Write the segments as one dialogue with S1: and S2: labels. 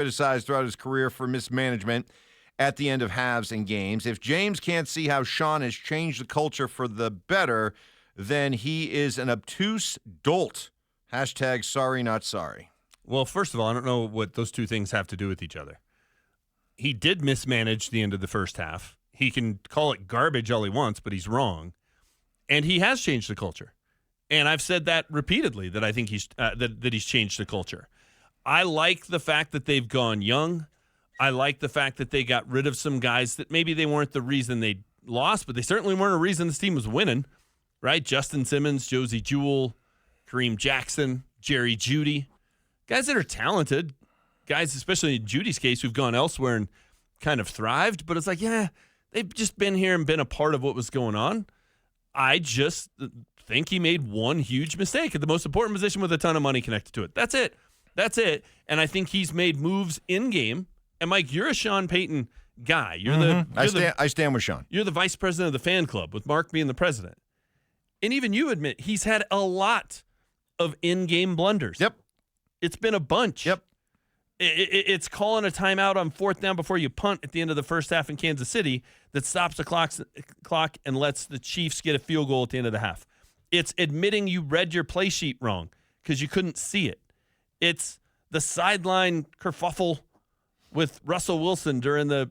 S1: criticized throughout his career for mismanagement at the end of halves and games. If James can't see how Sean has changed the culture for the better, then he is an obtuse dolt. Hashtag sorry, not sorry.
S2: Well, first of all, I don't know what those two things have to do with each other. He did mismanage the end of the first half. He can call it garbage all he wants, but he's wrong. And he has changed the culture. And I've said that repeatedly, that I think he's that he's changed the culture. I like the fact that they've gone young. I like the fact that they got rid of some guys that maybe they weren't the reason they lost, but they certainly weren't a reason this team was winning, right? Justin Simmons, Josie Jewell, Kareem Jackson, Jerry Jeudy. Guys that are talented. Guys, especially in Judy's case, who've gone elsewhere and kind of thrived. But it's like, yeah, they've just been here and been a part of what was going on. I just think he made one huge mistake at the most important position with a ton of money connected to it. That's it. That's it. And I think he's made moves in game. And Mike, you're a Sean Payton guy.
S1: I stand with Sean.
S2: You're the vice president of the fan club, with Mark being the president. And even you admit he's had a lot of in-game blunders.
S1: Yep.
S2: It's been a bunch.
S1: Yep.
S2: It's calling a timeout on fourth down before you punt at the end of the first half in Kansas City that stops the clock and lets the Chiefs get a field goal at the end of the half. It's admitting you read your play sheet wrong because you couldn't see it. It's the sideline kerfuffle with Russell Wilson during the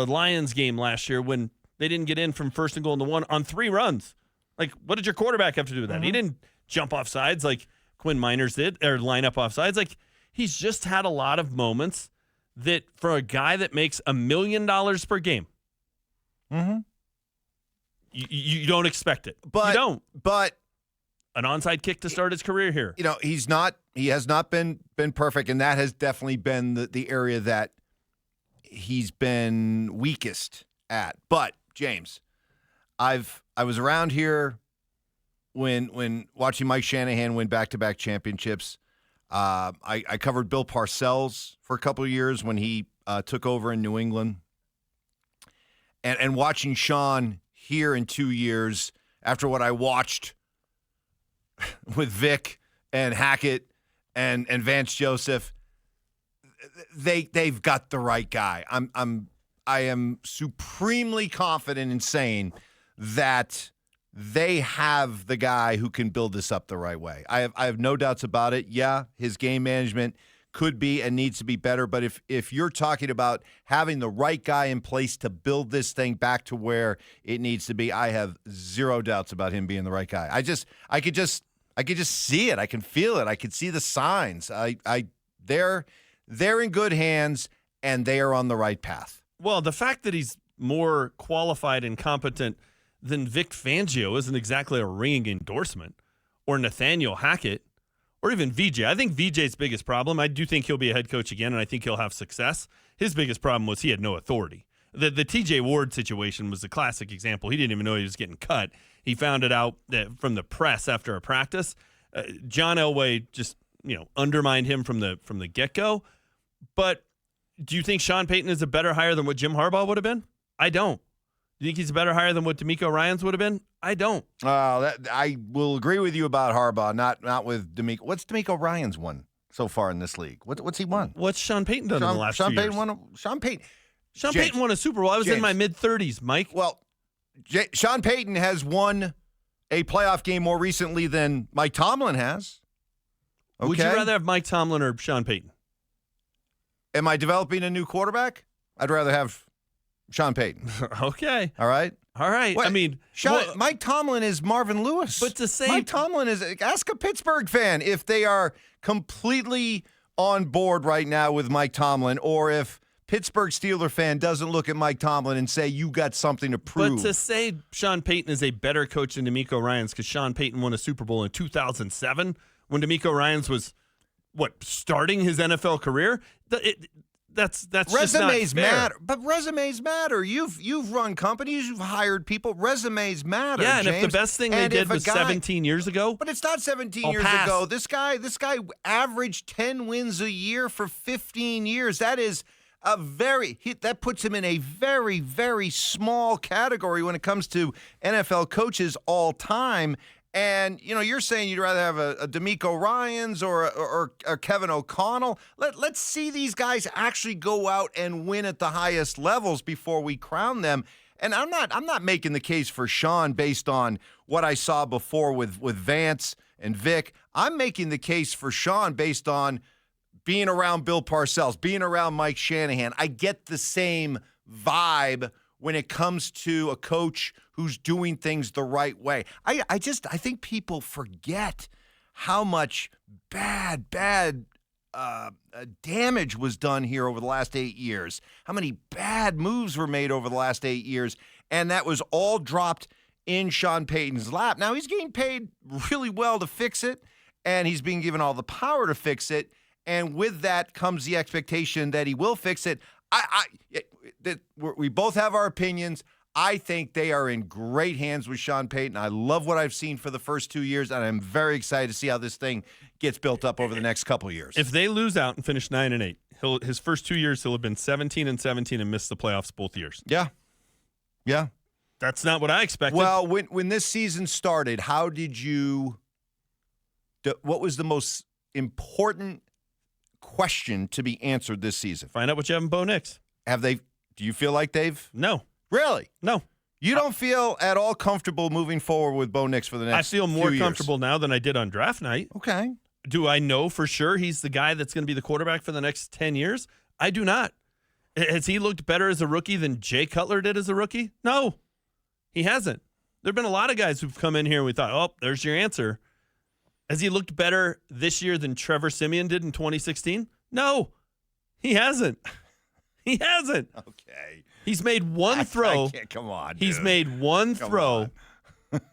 S2: Lions game last year when they didn't get in from first and goal and 1 on 3 runs. Like, what did your quarterback have to do with that?
S1: Mm-hmm.
S2: He didn't jump off sides like Quinn Miners did or line up off sides. Like, he's just had a lot of moments that for a guy that makes $1 million per game, you don't expect it.
S1: But
S2: you don't.
S1: But
S2: an onside kick to start his career here.
S1: You know, he has not been perfect, and that has definitely been the area that he's been weakest at. But James, I was around here when watching Mike Shanahan win back-to-back championships. I covered Bill Parcells for a couple of years when he took over in New England. And watching Sean here in 2 years after what I watched with Vic and Hackett and Vance Joseph, they've got the right guy. I am supremely confident in saying that they have the guy who can build this up the right way. I have no doubts about it. Yeah, his game management could be and needs to be better, but if you're talking about having the right guy in place to build this thing back to where it needs to be, I have zero doubts about him being the right guy. I could just see it. I can feel it. I can see the signs. They're in good hands and they are on the right path.
S2: Well, the fact that he's more qualified and competent than Vic Fangio isn't exactly a ringing endorsement, or Nathaniel Hackett, or even VJ. I think VJ's biggest problem, I do think he'll be a head coach again, and I think he'll have success. His biggest problem was he had no authority. The TJ Ward situation was the classic example. He didn't even know he was getting cut. He found it out from the press after a practice. John Elway just undermined him from the get-go. But do you think Sean Payton is a better hire than what Jim Harbaugh would have been? I don't. Do you think he's a better hire than what DeMeco Ryans would have been? I don't.
S1: I will agree with you about Harbaugh, not with DeMeco. What's DeMeco Ryans won so far in this league? What's he won?
S2: What's Sean Payton done in the last 2 years?
S1: Sean Payton
S2: won a Super Bowl. I was in my mid-30s, Mike.
S1: Well, Sean Payton has won a playoff game more recently than Mike Tomlin has. Okay?
S2: Would you rather have Mike Tomlin or Sean Payton?
S1: Am I developing a new quarterback? I'd rather have Sean Payton.
S2: Okay.
S1: All right.
S2: What? I mean,
S1: Mike Tomlin is Marvin Lewis.
S2: But to say
S1: Mike Tomlin is, ask a Pittsburgh fan if they are completely on board right now with Mike Tomlin, or if Pittsburgh Steeler fan doesn't look at Mike Tomlin and say, you got something to prove.
S2: But to say Sean Payton is a better coach than DeMeco Ryans because Sean Payton won a Super Bowl in 2007 when DeMeco Ryans was, starting his NFL career? That's
S1: resumes
S2: just not fair.
S1: matter, but resumes matter. You've run companies, you've hired people. Resumes matter.
S2: Yeah, and
S1: James.
S2: if the best thing they did was 17 years ago,
S1: but it's not 17 years ago. This guy averaged 10 wins a year for 15 years. That is that puts him in a very, very small category when it comes to NFL coaches all time. And, you're saying you'd rather have a D'Amico Ryans or Kevin O'Connell. Let's see these guys actually go out and win at the highest levels before we crown them. And I'm not making the case for Sean based on what I saw before with Vance and Vic. I'm making the case for Sean based on being around Bill Parcells, being around Mike Shanahan. I get the same vibe when it comes to a coach who's doing things the right way. I think people forget how much bad damage was done here over the last 8 years, how many bad moves were made over the last 8 years, and that was all dropped in Sean Payton's lap. Now, he's getting paid really well to fix it, and he's being given all the power to fix it, and with that comes the expectation that he will fix it. We both have our opinions. I think they are in great hands with Sean Payton. I love what I've seen for the first 2 years, and I'm very excited to see how this thing gets built up over the next couple of years.
S2: If they lose out and finish 9-8, his first 2 years he'll have been 17-17 and missed the playoffs both years.
S1: Yeah.
S2: That's not what I expected.
S1: Well, when this season started, what was the most important question to be answered this season?
S2: Find out what you have in Bo Nix.
S1: Do you feel like they've?
S2: No.
S1: Really?
S2: No.
S1: You don't feel at all comfortable moving forward with Bo Nix for the next
S2: I feel more
S1: few
S2: comfortable
S1: years.
S2: now than I did on draft night.
S1: Okay.
S2: Do I know for sure he's the guy that's going to be the quarterback for the next 10 years? I do not. Has he looked better as a rookie than Jay Cutler did as a rookie? No, he hasn't. There have been a lot of guys who've come in here and we thought, oh, there's your answer. Has he looked better this year than Trevor Siemian did in 2016? No, he hasn't. He hasn't.
S1: Okay.
S2: He's made one throw.
S1: I can't, come on.
S2: He's
S1: dude.
S2: made one
S1: Come
S2: throw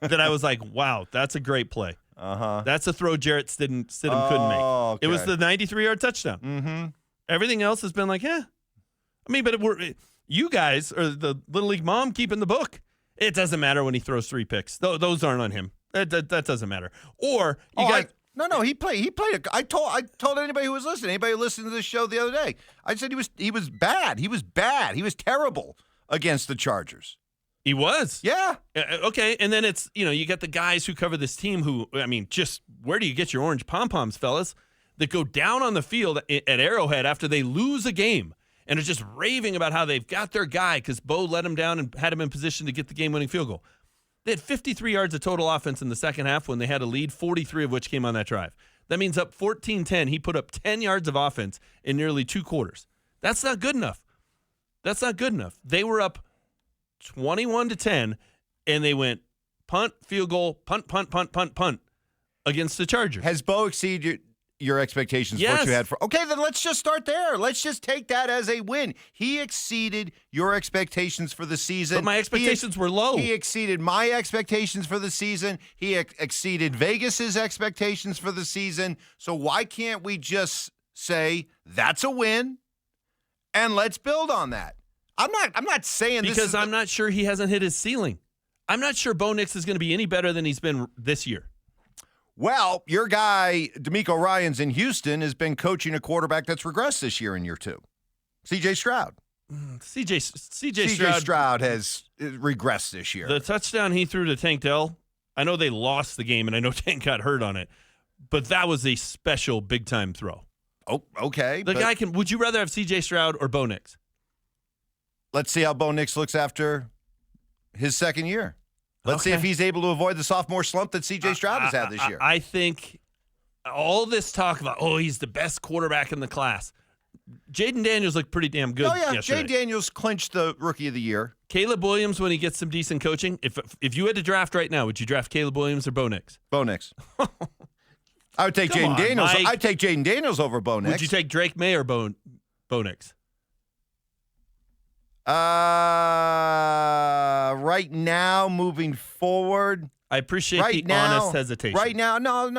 S2: that I was like, wow, that's a great play.
S1: Uh-huh.
S2: That's a throw Jarrett Stidham couldn't make.
S1: Okay.
S2: It was the 93-yard touchdown.
S1: Mm-hmm.
S2: Everything else has been like, I mean, but you guys are the Little League mom keeping the book. It doesn't matter when he throws 3 picks. Those aren't on him. That doesn't matter. Or you guys.
S1: No. He played. I told anybody who was listening, anybody who listened to this show the other day, I said he was bad. He was bad. He was terrible against the Chargers.
S2: He was.
S1: Yeah.
S2: Okay. And then it's, you get the guys who cover this team who, I mean, just where do you get your orange pom-poms, fellas, that go down on the field at Arrowhead after they lose a game and are just raving about how they've got their guy because Bo let him down and had him in position to get the game-winning field goal. They had 53 yards of total offense in the second half when they had a lead, 43 of which came on that drive. That means up 14-10, he put up 10 yards of offense in nearly 2 quarters. That's not good enough. That's not good enough. They were up 21-10, and they went punt, field goal, punt against the Chargers.
S1: Has Bo exceeded your expectations?
S2: Yes.
S1: What you had for? Okay, then let's just start there. Let's just take that as a win. He exceeded your expectations for the season.
S2: But my expectations were low.
S1: He exceeded my expectations for the season. He exceeded Vegas's expectations for the season. So why can't we just say that's a win and let's build on that? I'm not saying this
S2: because I'm not sure he hasn't hit his ceiling. I'm not sure Bo Nix is going to be any better than he's been this year.
S1: Well, your guy, D'Amico Ryans in Houston, has been coaching a quarterback that's regressed this year in year 2. C.J. Stroud.
S2: C.J.
S1: Stroud has regressed this year.
S2: The touchdown he threw to Tank Dell, I know they lost the game, and I know Tank got hurt on it, but that was a special big-time throw.
S1: Oh, okay.
S2: Guy can. Would you rather have C.J. Stroud or Bo Nix?
S1: Let's see how Bo Nix looks after his second year. Let's see if he's able to avoid the sophomore slump that C.J. Stroud has had this year.
S2: I think all this talk about, he's the best quarterback in the class. Jaden Daniels looked pretty damn good yesterday.
S1: Jaden Daniels clinched the Rookie of the Year.
S2: Caleb Williams, when he gets some decent coaching, if you had to draft right now, would you draft Caleb Williams or Bo Nix?
S1: Bo Nix. I would take Jaden Daniels.
S2: Mike.
S1: I'd take Jaden Daniels over Bo Nix.
S2: Would you take Drake May or Bo Nix?
S1: Right now, moving forward.
S2: I appreciate honest hesitation.
S1: Right now, no.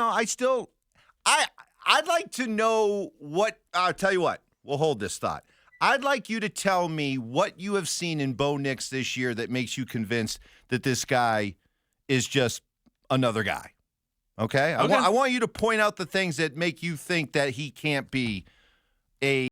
S1: I'd like to know what. I'll tell you what. We'll hold this thought. I'd like you to tell me what you have seen in Bo Nix this year that makes you convinced that this guy is just another guy. Okay? I want you to point out the things that make you think that he can't be a